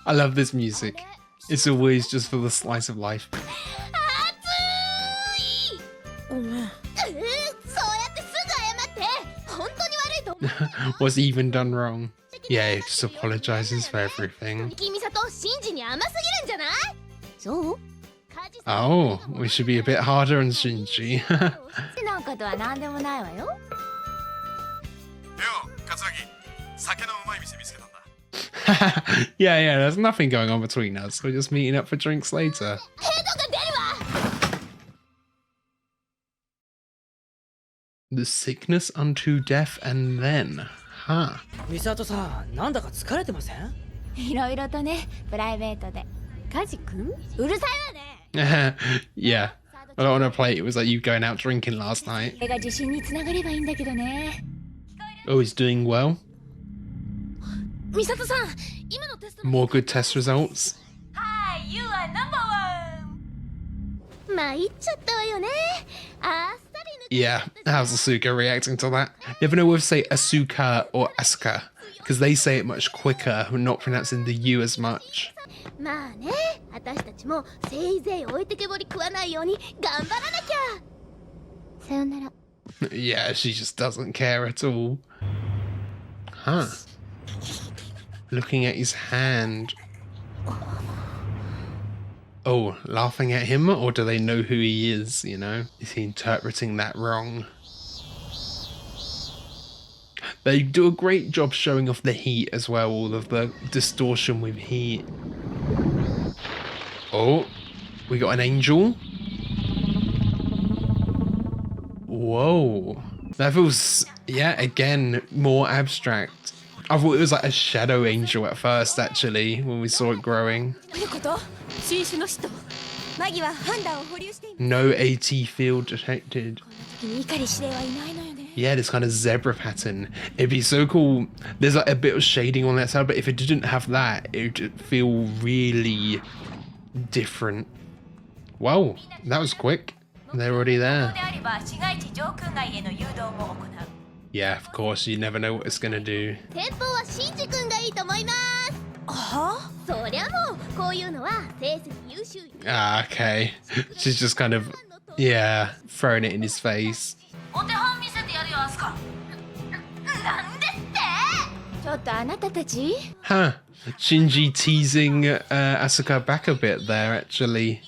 I love this music. It's always just for the slice of life. What's even done wrong? Yeah, he just apologizes for everything. Oh, we should be a bit harder on Shinji. Yeah, there's nothing going on between us. We're just meeting up for drinks later. The sickness unto death and then. Huh. Yeah. I don't want to play it. It was like you going out drinking last night. Oh, he's doing well. More good test results. Hi, you are #1. Yeah, how's Asuka reacting to that? Never know whether to say Asuka or Asuka, because they say it much quicker, not pronouncing the U as much. Yeah, she just doesn't care at all. Huh. Looking at his hand. Oh, laughing at him? Or do they know who he is, you know? Is he interpreting that wrong? They do a great job showing off the heat as well, all of the distortion with heat. Oh, we got an angel. Whoa. That feels, yeah, again, more abstract. I thought it was like a shadow angel at first, actually, when we saw it growing. No AT field detected. Yeah, this kind of zebra pattern. It'd be so cool. There's like a bit of shading on that side, but if it didn't have that, it would feel really different. Wow, that was quick. They're already there. Yeah, of course, you never know what it's gonna do. Ah, okay. She's just kind of, yeah, throwing it in his face. Huh. Shinji teasing Asuka back a bit there, actually.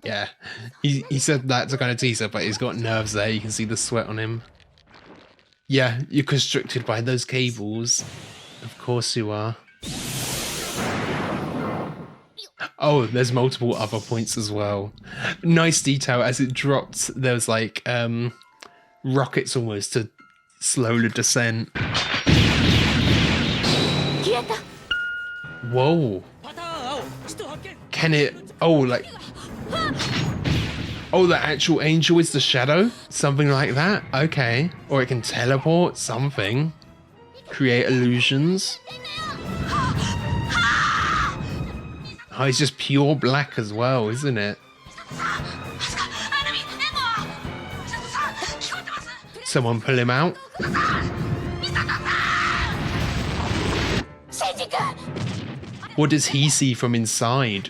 Yeah, he said that to kind of tease her, but he's got nerves there. You can see the sweat on him. Yeah, you're constricted by those cables. Of course you are. Oh, there's multiple other points as well. Nice detail. As it dropped, there was like rockets almost to slow the descent. Whoa. Can it... Oh, like... Oh, the actual angel is the shadow? Something like that? Okay. Or it can teleport something. Create illusions. Oh, it's just pure black as well, isn't it? Someone pull him out. What does he see from inside?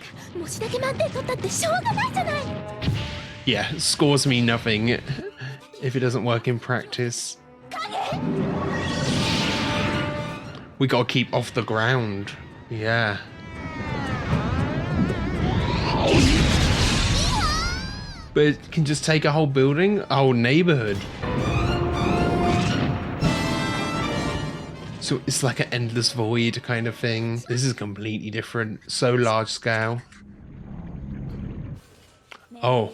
Yeah, scores me nothing if it doesn't work in practice. We gotta keep off the ground. Yeah. But it can just take a whole building, a whole neighborhood. So it's like an endless void kind of thing. This is completely different. So large scale. Oh.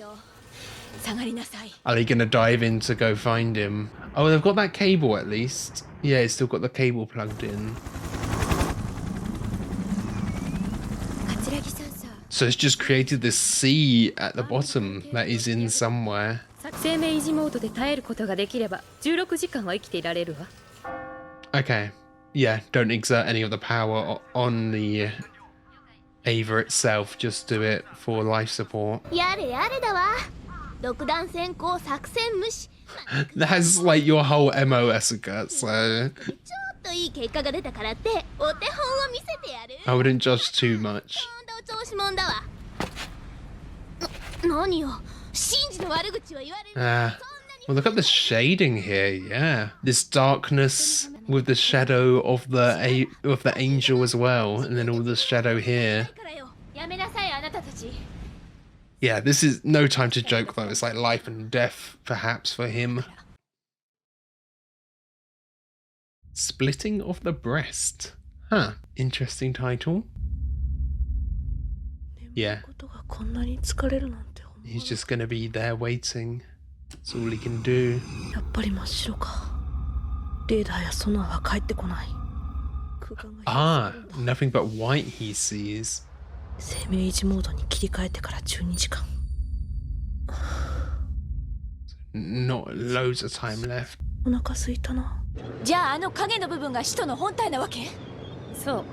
Are they gonna dive in to go find him? Oh, they've got that cable at least. Yeah, it's still got the cable plugged in. So it's just created this sea at the bottom that is in somewhere. Okay. Yeah, don't exert any of the power on the Ava itself. Just do it for life support. That's like your whole MO, Asuka, so ちょっといい結果が出たからってお手本を見せてやる。 I wouldn't judge too much. とんだお調子者だわ。何よ、シンジの悪口を言われる。 Well, look at the shading here, yeah. This darkness with the shadow of the angel as well, and then all the shadow here. からよ、やめなさいあなたたち。 Yeah, this is no time to joke though. It's like life and death, perhaps, for him. Splitting of the breast. Huh. Interesting title. Yeah. He's just gonna be there waiting. That's all he can do. やっぱり真っ白か。レーダーやソナーは帰ってこない。空間が Ah, nothing but white he sees. 生命維持モードに切り替えてから12時間。Not loads of time left. お腹空いたな。じゃああの影の部分が使徒の本体なわけ？そう。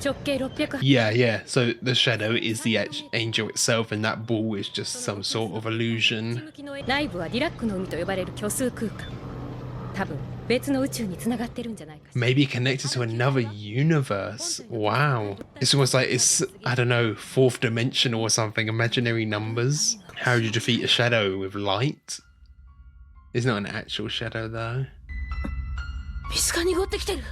直径600。Yeah, yeah. So the shadow is the angel itself, and that ball is just some sort of illusion. 内部はディラックの海と呼ばれる虚数空間。多分別の宇宙に繋がってるんじゃないか。 Maybe connected to another universe. Wow. It's almost like it's, I don't know, fourth dimensional or something. Imaginary numbers. How do you defeat a shadow with light? It's not an actual shadow though. 水が濁ってきてる。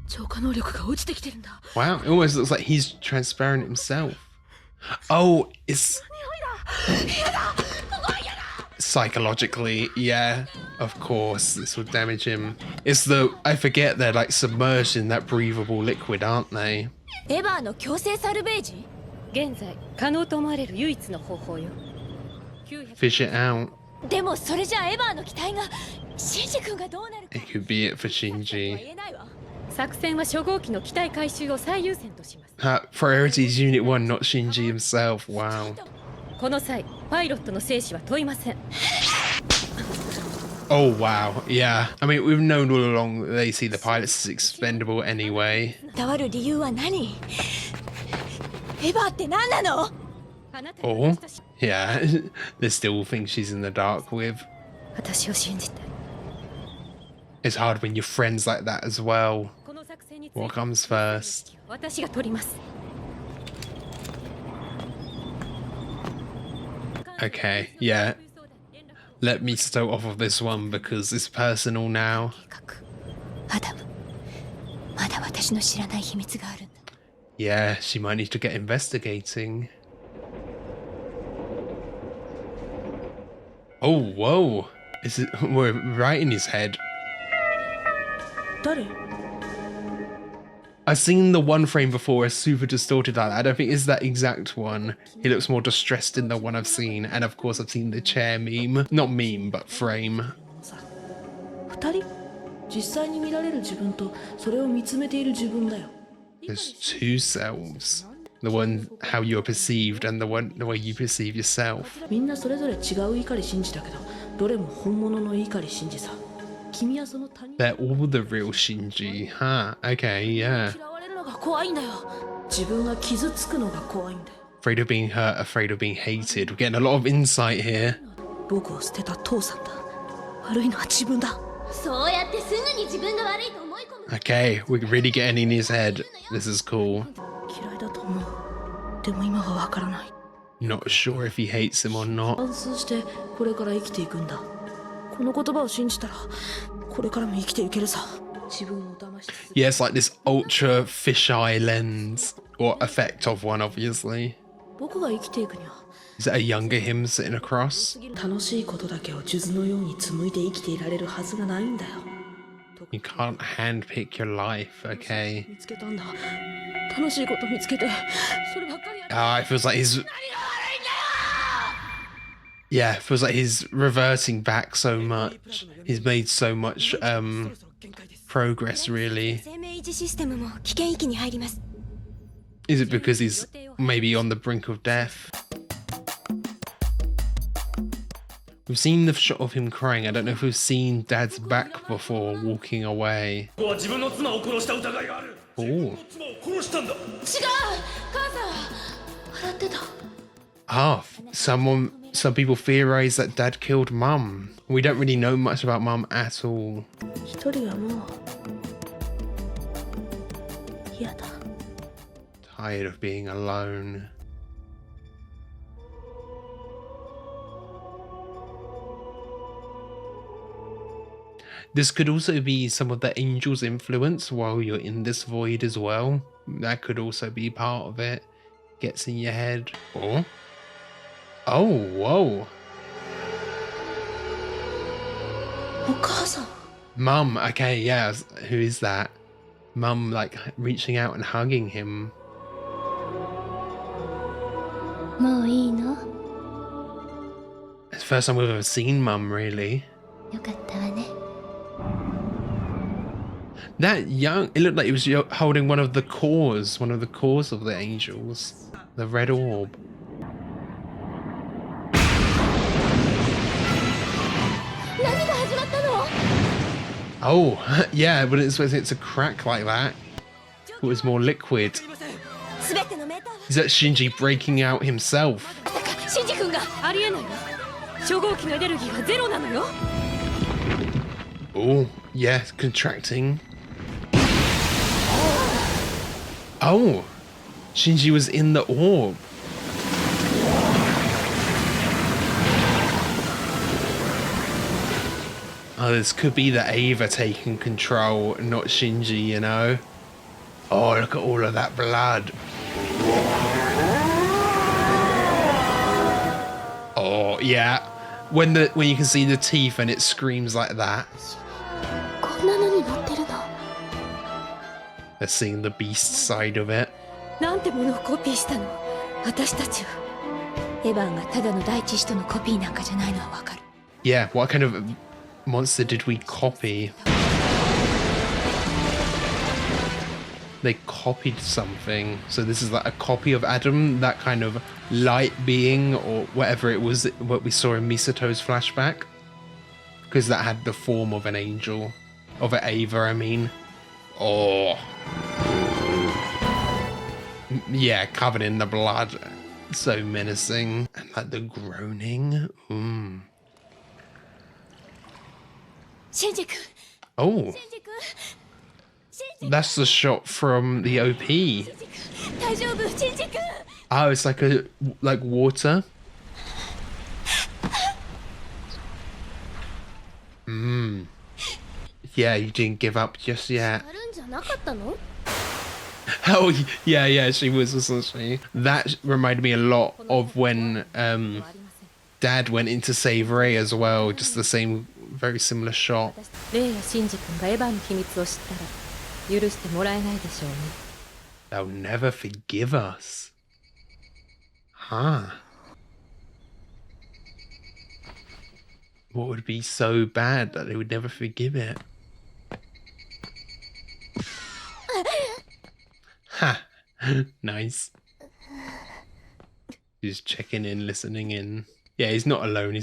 浄化能力が落ちてきてるんだ。 Wow, it almost looks like he's transparent himself. Oh, it's psychologically, yeah, of course, this will damage him. It's the, I forget they're like submerged in that breathable liquid, aren't they? エヴァの強制サルベージ？現在可能と思われる唯一の方法よ。 Fish it out. でもそれじゃあエヴァの機体がシンジ君がどうなるか。 It could be it for 言 Shinji. えないわ。 作戦は初号機の機体回収を最優先とします。 Priority is Unit 1, not Shinji himself. Wow. この際、パイロットの生死は問いません。 Oh, wow. Yeah. I mean, we've known all along that they see the pilots as expendable anyway. 伝わる理由は何？エヴァって何なの？ Oh, yeah. There's still things she's in the dark with. 私を信じて。 It's hard when you're friends like that as well. この作戦につい What て comes first? 私が取ります。 Okay, yeah. Let me start off of this one because it's personal now. アダム、まだ私の知らない秘密があるんだ。 Yeah, she might need to get investigating. Oh, whoa. Is it, we're right in his head. 誰？ I've seen the one frame before as super distorted like that. I don't think it's that exact one. He looks more distressed in the one I've seen. And of course I've seen the chair meme. Not meme, but frame. 二人？実際に見られる自分とそれを見つめている自分だよ。 There's two selves. The one how you're perceived and the way you perceive yourself. みんなそれぞれ違う怒り信じだけど、どれも本物の怒り信じさ。君はその他人。 They're all the real Shinji. Huh, okay, yeah. 嫌われるのが怖いんだよ。自分が傷つくのが怖いんだよ。 Afraid of being hurt, afraid of being hated. We're getting a lot of insight here. 僕を捨てた父さんだ。悪いのは自分だ。そうやってすぐに自分が悪いと思い込む。 Okay, we're really getting in his head. This is cool. 嫌いだと思う。でも今はわからない。 Not sure if he hates him or not. 反芻してこれから生きていくんだ。この言葉を信じたらこれからも生きていけるさ。自分を騙して。 Yeah, it's like this ultra fisheye lens or effect of one, obviously. 僕が生きていくには Is it a younger him sitting across? 楽しいことだけを数珠のように紡いで生きていられるはずがないんだよ。 You can't handpick your life, okay? 見つけたんだ。楽しいこと見つけてそればっかりや。 Ah, it feels like he's... Yeah, it feels like he's reverting back so much. He's made so much progress, really. 生命維持システムも危険域に入ります。 Is it because he's maybe on the brink of death? We've seen the shot of him crying. I don't know if we've seen Dad's back before walking away. Oh. 違う、母さんは笑ってた。Ah, someone some people theorize that Dad killed Mum. We don't really know much about Mum at all. 一人はもう嫌だ。 Tired of being alone. This could also be some of the angel's influence while you're in this void as well. That could also be part of it. Gets in your head. Or... oh, whoa. お母さん。 Mum, okay, yeah. Who is that? Mum, like, reaching out and hugging him. もういいの？ It's the first time we've ever seen Mum, really. よかったわね。 That young, it looked like he was holding one of the cores of the angels. The red orb. 何が始まったの？ Oh, yeah, but it's a crack like that. It was more liquid. すべてのメーターは Is that Shinji breaking out himself? シンジ君がありえないわ。初号機のエネルギーはゼロなのよ。 Oh, yeah, contracting. Oh, Shinji was in the orb. Oh, this could be the Ava taking control, not Shinji, you know? Oh, look at all of that blood. Oh, yeah. When you can see the teeth and it screams like that. こんなのになってるの。 They're seeing the beast side of it. なんてものをコピーしたの。私たちは。エヴァンがただの第一使徒のコピーなんかじゃないのはわかる。 Yeah, what kind of monster did we copy? They copied something. So this is like a copy of Adam, that kind of light being or whatever it was, what we saw in Misato's flashback. Because that had the form of an angel. Of an Ava, I mean. Oh. Yeah, covered in the blood. So menacing. And like the groaning. Oh. That's the shot from the OP. Oh, it's like water. Yeah, you didn't give up just yet. Oh, yeah, she was, wasn't she? That reminded me a lot of when Dad went in to save Ray as well. Just the same, very similar shot. レイやシンジ君がエヴァの秘密を知ったら許してもらえないでしょうね。 They'll never forgive us. Huh. What would be so bad that they would never forgive it? Ha! Nice. He's checking in, listening in. Yeah, he's not alone.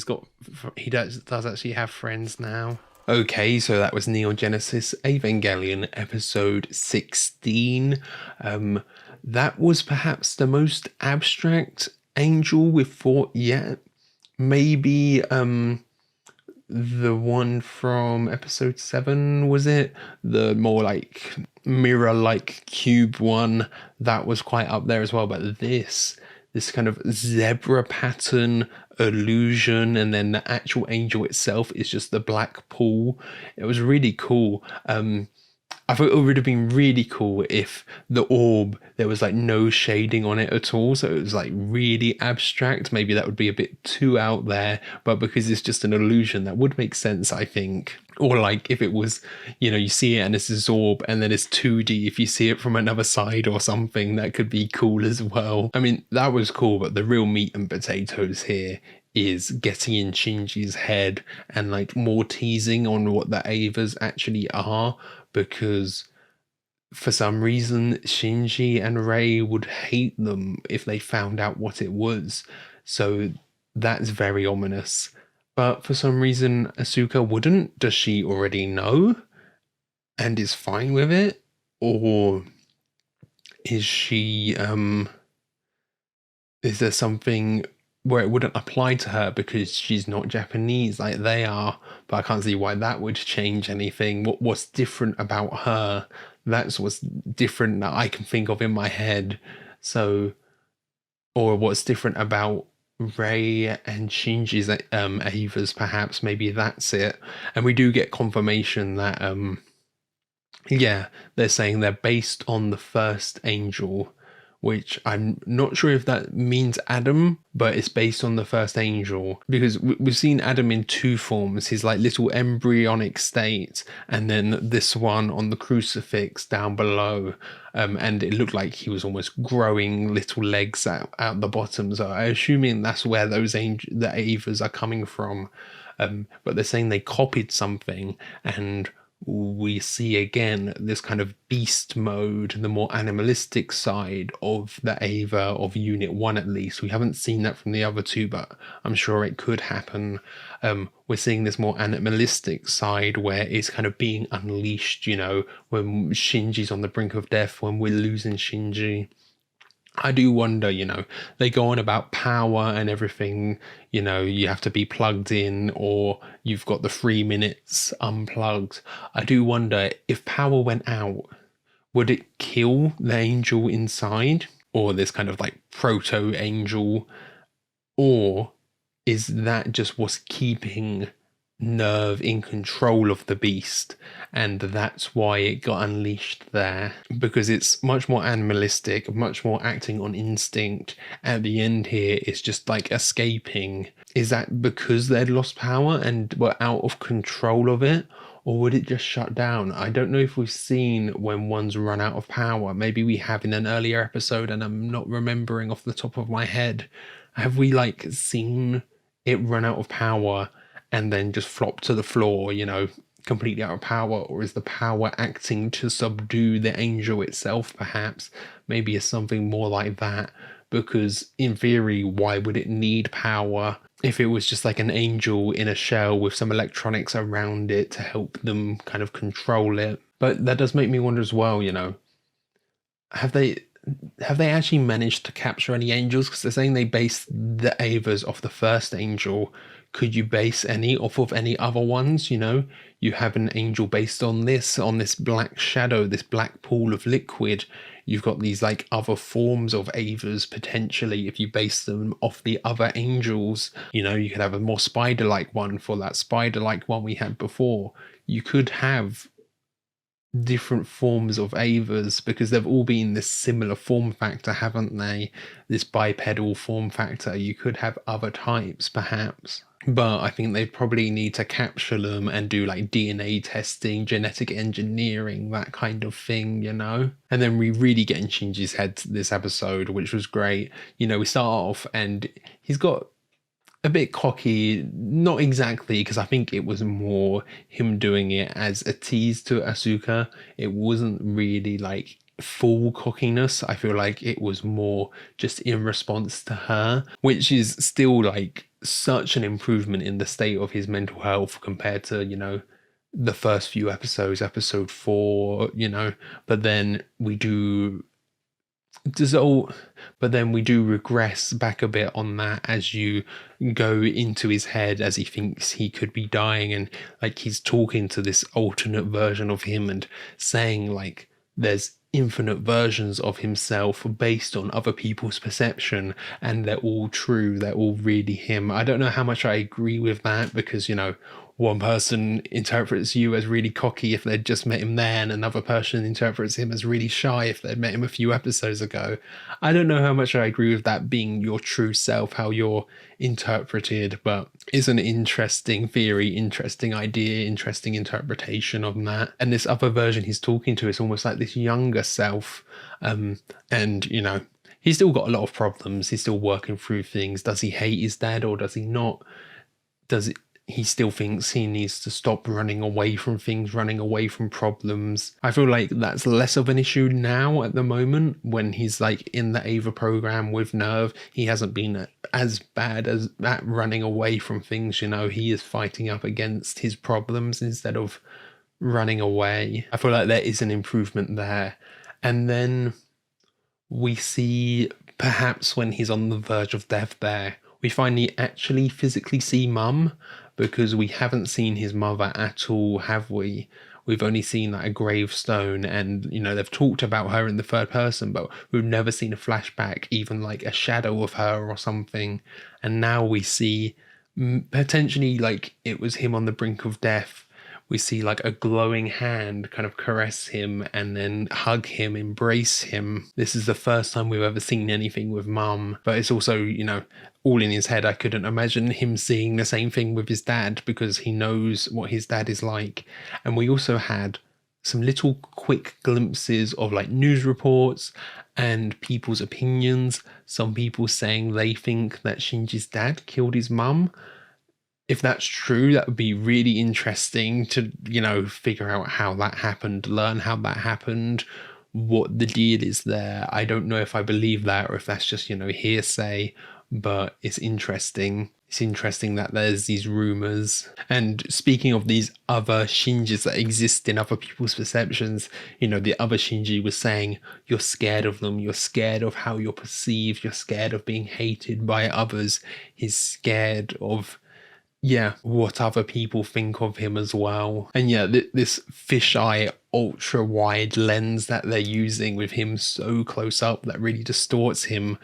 He does actually have friends now. Okay, so that was Neon Genesis Evangelion episode 16. That was perhaps the most abstract angel we've fought yet. Maybe the one from episode 7, was it? The more like mirror-like cube one, that was quite up there as well. But this kind of zebra pattern illusion, and then the actual angel itself is just the black pool. It was really cool. I thought it would have been really cool if the orb, there was like no shading on it at all, so it was like really abstract. Maybe that would be a bit too out there, but because it's just an illusion, that would make sense, I think. Or like if it was, you see it and it's this orb and then it's 2D, if you see it from another side or something, that could be cool as well. I mean, that was cool, but the real meat and potatoes here is getting in Shinji's head and like more teasing on what the Avas actually are, because for some reason Shinji and Rei would hate them if they found out what it was. So that's very ominous. But for some reason Asuka wouldn't. Does she already know and is fine with it? Or is she is there something where it wouldn't apply to her because she's not Japanese like they are. But I can't see why that would change anything. What's different about her? That's what's different that I can think of in my head. So, or what's different about Rei and Shinji's Avas, perhaps. Maybe that's it. And we do get confirmation that yeah, they're saying they're based on the first angel, which I'm not sure if that means Adam, but it's based on the first angel because we've seen Adam in two forms, his like little embryonic state, and then this one on the crucifix down below. And it looked like he was almost growing little legs out the bottom. So I'm assuming that's where those the Avas are coming from. But they're saying they copied something, and we see again this kind of beast mode, the more animalistic side of the Ava of Unit 1 at least. We haven't seen that from the other two, but I'm sure it could happen. We're seeing this more animalistic side where it's kind of being unleashed, you know, when Shinji's on the brink of death, when we're losing Shinji. I do wonder, you know, they go on about power and everything, you know, you have to be plugged in or you've got the 3 minutes unplugged. I do wonder if power went out, would it kill the angel inside or this kind of like proto angel, or is that just what's keeping Nerve in control of the beast, and that's why it got unleashed there, because it's much more animalistic, much more acting on instinct. At the end here it's just like escaping. Is that because they'd lost power and were out of control of it, or would it just shut down? I don't know if we've seen when one's run out of power. Maybe we have in an earlier episode and I'm not remembering off the top of my head. Have we like seen it run out of power and then just flop to the floor, you know, completely out of power? Or is the power acting to subdue the angel itself, perhaps? Maybe it's something more like that, because in theory, why would it need power if it was just like an angel in a shell with some electronics around it to help them kind of control it? But that does make me wonder as well, you know, have they actually managed to capture any angels? Because they're saying they based the Avas off the first angel. Could you base any off of any other ones? You know, you have an angel based on this black shadow, this black pool of liquid. You've got these like other forms of Avas potentially if you base them off the other angels. You know, you could have a more spider-like one for that spider-like one we had before. You could have different forms of Avas because they've all been this similar form factor, haven't they? This bipedal form factor. You could have other types perhaps, but I think they probably need to capture them and do like DNA testing, genetic engineering, that kind of thing, you know? And then we really get in Shinji's head this episode, which was great. You know, we start off and he's got a bit cocky, not exactly, because I think it was more him doing it as a tease to Asuka. It wasn't really like full cockiness. I feel like it was more just in response to her, which is still like such an improvement in the state of his mental health compared to, you know, the first few episodes, episode 4, you know. But then we do regress back a bit on that as you go into his head, as he thinks he could be dying, and like he's talking to this alternate version of him and saying like there's infinite versions of himself based on other people's perception and they're all true, they're all really him. I don't know how much I agree with that, because, you know, one person interprets you as really cocky if they'd just met him there, and another person interprets him as really shy if they'd met him a few episodes ago. I don't know how much I agree with that being your true self, how you're interpreted, but it's an interesting theory, interesting idea, interesting interpretation of that. And this other version he's talking to is almost like this younger self, and, you know, he's still got a lot of problems, he's still working through things. Does he hate his dad or does he not? He still thinks he needs to stop running away from things, running away from problems. I feel like that's less of an issue now at the moment when he's like in the Ava program with Nerve. He hasn't been as bad as that running away from things, you know. He is fighting up against his problems instead of running away. I feel like there is an improvement there. And then we see perhaps when he's on the verge of death there, we finally actually physically see Mum, because we haven't seen his mother at all, have we? We've only seen like a gravestone, and you know, they've talked about her in the third person, but we've never seen a flashback, even like a shadow of her or something. And now we see potentially like it was him on the brink of death. We see like a glowing hand kind of caress him and then hug him, embrace him. This is the first time we've ever seen anything with Mum, but it's also, you know, all in his head. I couldn't imagine him seeing the same thing with his dad, because he knows what his dad is like. And we also had some little quick glimpses of like news reports and people's opinions. Some people saying they think that Shinji's dad killed his mum. If that's true, that would be really interesting to, you know, figure out how that happened, learn how that happened, what the deal is there. I don't know if I believe that or if that's just, you know, hearsay, but it's interesting. It's interesting that there's these rumors. And speaking of these other Shinjis that exist in other people's perceptions, you know, the other Shinji was saying, you're scared of them, you're scared of how you're perceived, you're scared of being hated by others. He's scared of, yeah, what other people think of him as well. And yeah, this fisheye ultra wide lens that they're using with him so close up that really distorts him.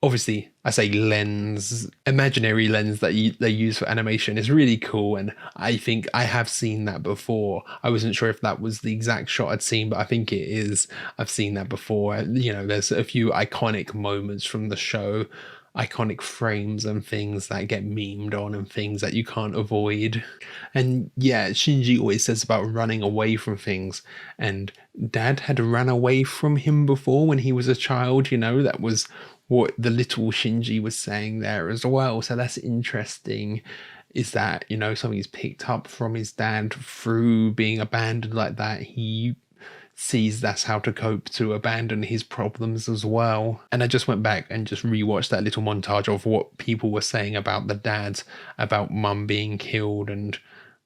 Obviously, I say lens, imaginary lens that they use for animation is really cool, and I think I have seen that before. I wasn't sure if that was the exact shot I'd seen, but I think it is. I've seen that before. You know, there's a few iconic moments from the show, iconic frames and things that get memed on and things that you can't avoid. And yeah, Shinji always says about running away from things, and Dad had run away from him before when he was a child, you know, that was what the little Shinji was saying there as well. So that's interesting, is that, you know, something he's picked up from his dad through being abandoned like that. He sees that's how to cope, to abandon his problems as well. And I just went back and just rewatched that little montage of what people were saying about the dad, about Mum being killed. And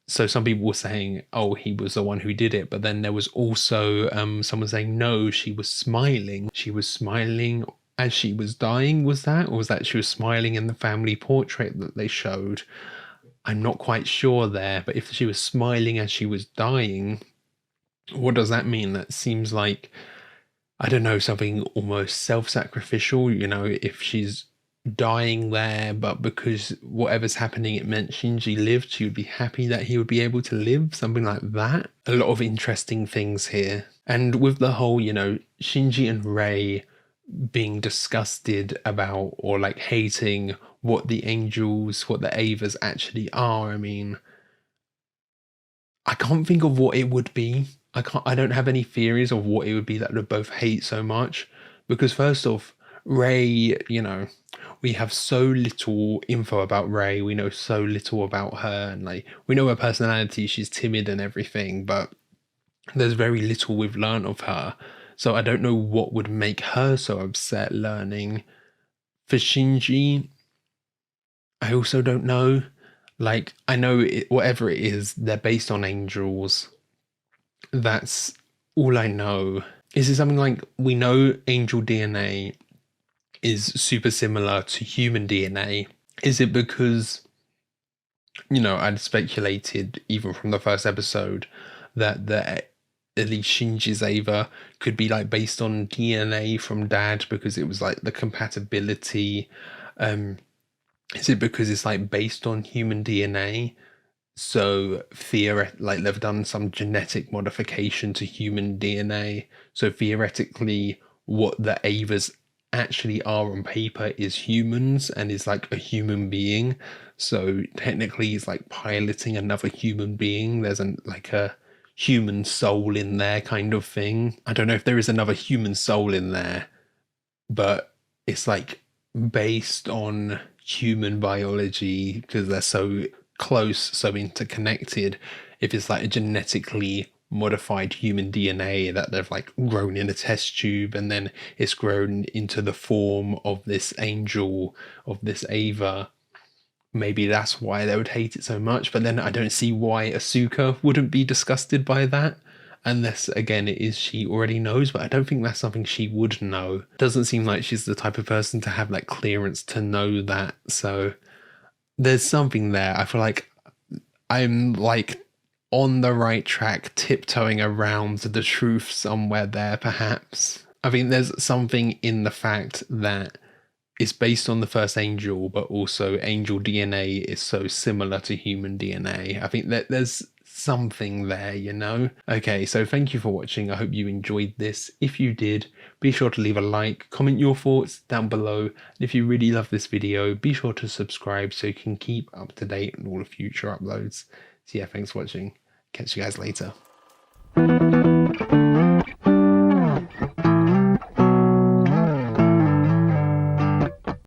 so some people were saying, oh, he was the one who did it. But then there was also someone saying, no, she was smiling. She was smiling as she was dying. Was that? Or was that she was smiling in the family portrait that they showed? I'm not quite sure there. But if she was smiling as she was dying, what does that mean? That seems like, I don't know, something almost self-sacrificial, you know, if she's dying there, but because whatever's happening, it meant Shinji lived, she would be happy that he would be able to live, something like that. A lot of interesting things here. And with the whole, you know, Shinji and Rei being disgusted about, or like hating what the angels, what the Avas actually are, I mean, I can't think of what it would be. I don't have any theories of what it would be that would both hate so much, because first off, Rei, you know, we have so little info about Rei. We know so little about her, and like, we know her personality, she's timid and everything, but there's very little we've learned of her. So I don't know what would make her so upset learning. For Shinji, I also don't know. Like, I know whatever it is, they're based on angels. That's all I know. Is it something like, we know angel DNA is super similar to human DNA? Is it because, you know, I'd speculated even from the first episode that at least Shinji's Ava could be like based on DNA from Dad, because it was like the compatibility. Is it because it's like based on human DNA? So like they've done some genetic modification to human DNA. So theoretically, what the Avas actually are on paper is humans, and is like a human being. So technically he's like piloting another human being. There's like a human soul in there kind of thing. I don't know if there is another human soul in there, but it's like based on human biology because they're so close, so interconnected. If it's like a genetically modified human DNA that they've like grown in a test tube, and then it's grown into the form of this angel, of this Ava, maybe that's why they would hate it so much. But then I don't see why Asuka wouldn't be disgusted by that. Unless, again, it is she already knows, but I don't think that's something she would know. Doesn't seem like she's the type of person to have like clearance to know that. So there's something there. I feel like I'm like on the right track, tiptoeing around the truth somewhere there, perhaps. I think there's something in the fact that it's based on the first angel, but also angel DNA is so similar to human DNA. I think that there's something there, you know? Okay, so thank you for watching. I hope you enjoyed this. If you did, be sure to leave a like, comment your thoughts down below. And if you really love this video, be sure to subscribe so you can keep up to date on all the future uploads. So yeah, thanks for watching. Catch you guys later.